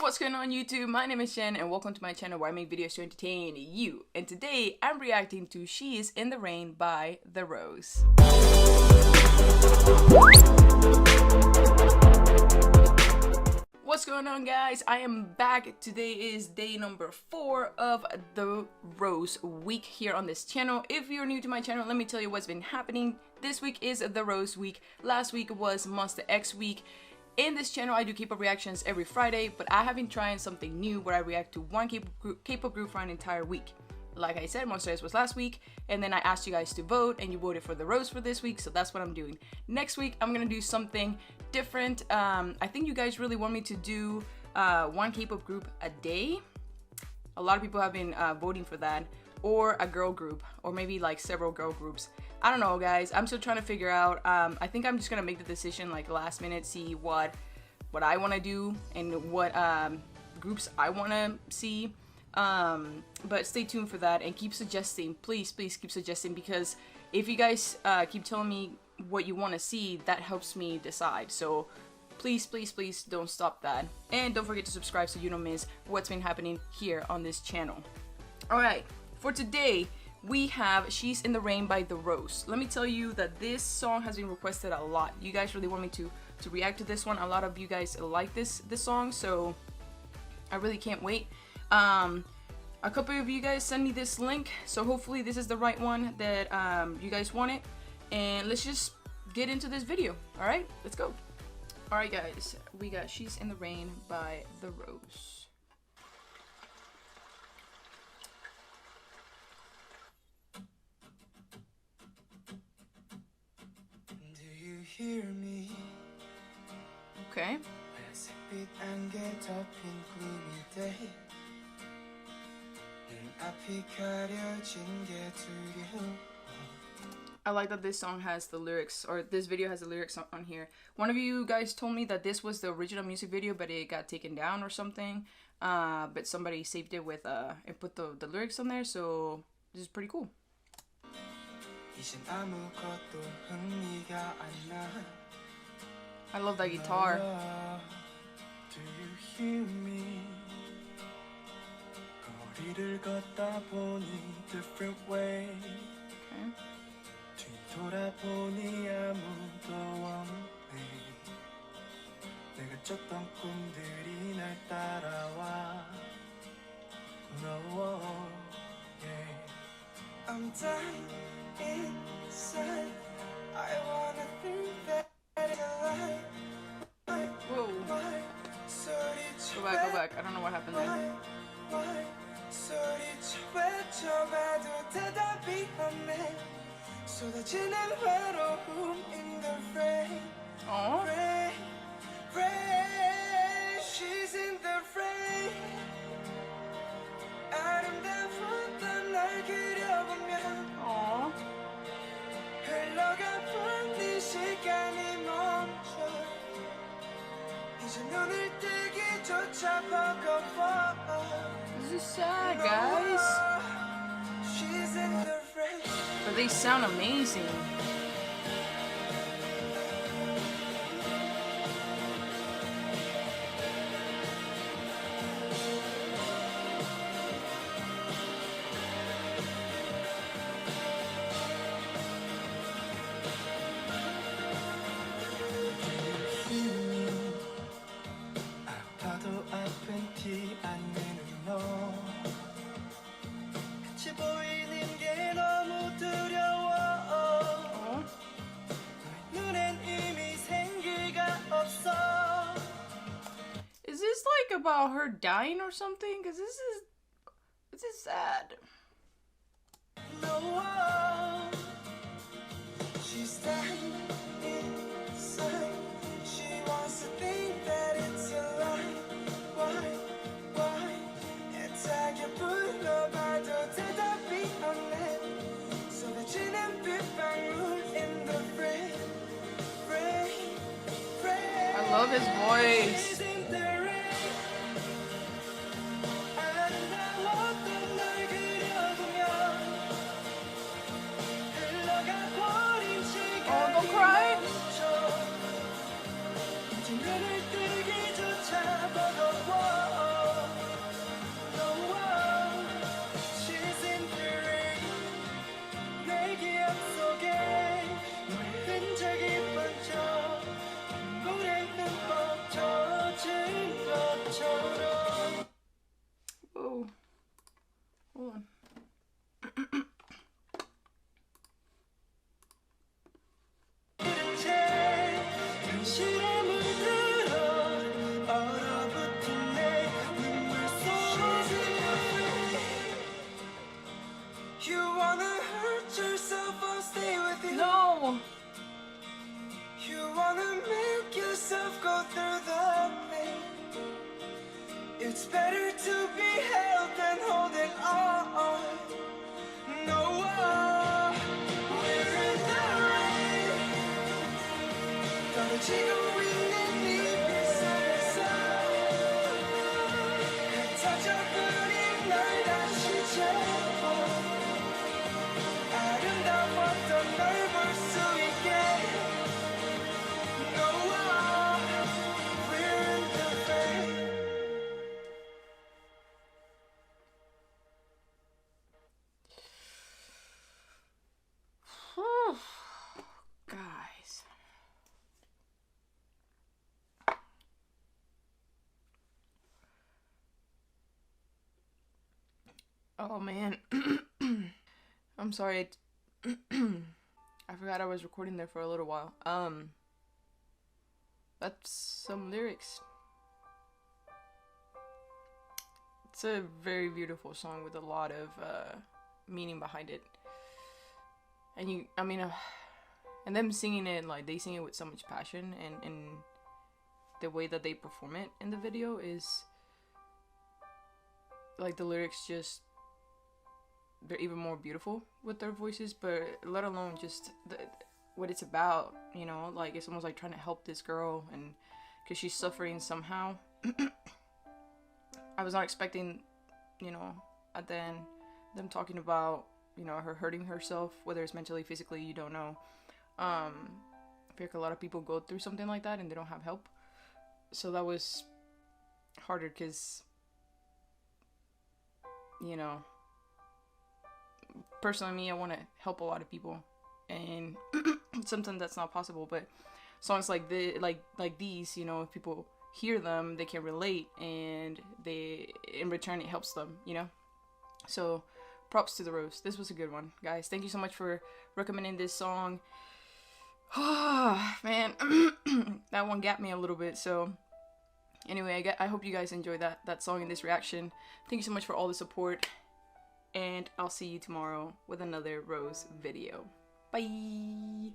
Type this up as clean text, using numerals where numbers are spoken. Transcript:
what's going on YouTube? My name is Shen and welcome to my channel where I make videos to entertain you. And today I'm reacting to She's in the Rain by The Rose. What's going on, guys? I am back. Today is day number 4 of The Rose week here on this channel. If you're new to my channel, let me tell you what's been happening. This week is The Rose week. Last week was Monster X week. In this channel, I do K-pop reactions every Friday, but I have been trying something new where I react to one K-pop group for an entire week. Like I said, Monster X was last week, and then I asked you guys to vote, and you voted for The Rose for this week, so that's what I'm doing. Next week, I'm gonna do something different. I think you guys really want me to do one K-pop group a day. A lot of people have been voting for that, or a girl group, or maybe like several girl groups. I don't know, guys. I'm still trying to figure out. I think I'm just gonna make the decision like last minute, see what I want to do and what groups I want to see. But stay tuned for that and keep suggesting. Please keep suggesting, because if you guys keep telling me what you want to see, that helps me decide. So please don't stop that, and don't forget to subscribe so you don't miss what's been happening here on this channel. All right, for today we have She's in the Rain by The Rose. Let me tell you that this song has been requested a lot. You guys really want me to react to this one. A lot of you guys like this song, so I really can't wait. A couple of you guys send me this link, so hopefully this is the right one that you guys wanted. And let's just get into this video. All right, let's go. All right, guys, we got She's in the Rain by The Rose. Hear me. Okay. I like that this song has the lyrics, or this video has the lyrics on here. One of you guys told me that this was the original music video, but it got taken down or something. But somebody saved it with and put the lyrics on there, so this is pretty cool. I love that guitar. Do you hear me? 거리를 걷다 보니 different way. 뒤돌아보니 아무도 없네. 내가 쫓던 꿈들이 날 따라와. No, yeah. I'm dying inside. I wanna think that it's a lie. Whoa. Go back. I don't know what happened there. 소리쳐 외쳐봐도 대답이 없네. 쏟아지는 외로움 in the rain. Rain, rain. She's in the rain. 아름다웠던 날 그려보면 흘러가본 네 시간이 멈춰. 이제 눈을 뜨기조차 버거워. This is sad, guys. She's in the rain. But they sound amazing. 아파도 아픈 티 안 내는 너. 같이 보이는 게 너무 두려워. 눈엔 이미 생기가 없어. Is this like about her dying or something? Cause this is sad. No, she's dying inside. She wants to think that it's a lie. Why? 애타게 불러봐도 대답이 없네. 쏟아지는 빗방울 in the rain. Rain, rain. I love his voice. She's in the rain. 아름다웠던 날 그려보면 흘러가버린 시간이 Oh, don't cry. 멈춰. 이제 눈을 뜨기조차 버거워. It's better to be held than holding on. No, we're in the rain. 떨어지고 있는 네 빗속에서 흩어져버린 널 다시 잡아 아름다웠던 널 볼 수 있게. No, we're in the rain. Guys. Oh man. I'm sorry. I forgot I was recording there for a little while. That's some lyrics. It's a very beautiful song with a lot of meaning behind it. And and them singing it, like, they sing it with so much passion, and the way that they perform it in the video is, like, the lyrics just, they're even more beautiful with their voices, but let alone just what it's about, you know, like, it's almost like trying to help this girl, and because she's suffering somehow. I was not expecting, you know, at the end, them talking about, you know, her hurting herself, whether it's mentally, physically, you don't know. I feel like a lot of people go through something like that and they don't have help, so that was harder, because, you know, personally, me, I want to help a lot of people, and sometimes that's not possible, but songs like these, you know, if people hear them, they can relate, and in return, it helps them, you know. So props to the Rose. This was a good one, guys. Thank you so much for recommending this song. Man, that one got me a little bit. So anyway, I hope you guys enjoyed that song and this reaction. Thank you so much for all the support, and I'll see you tomorrow with another Rose video. Bye.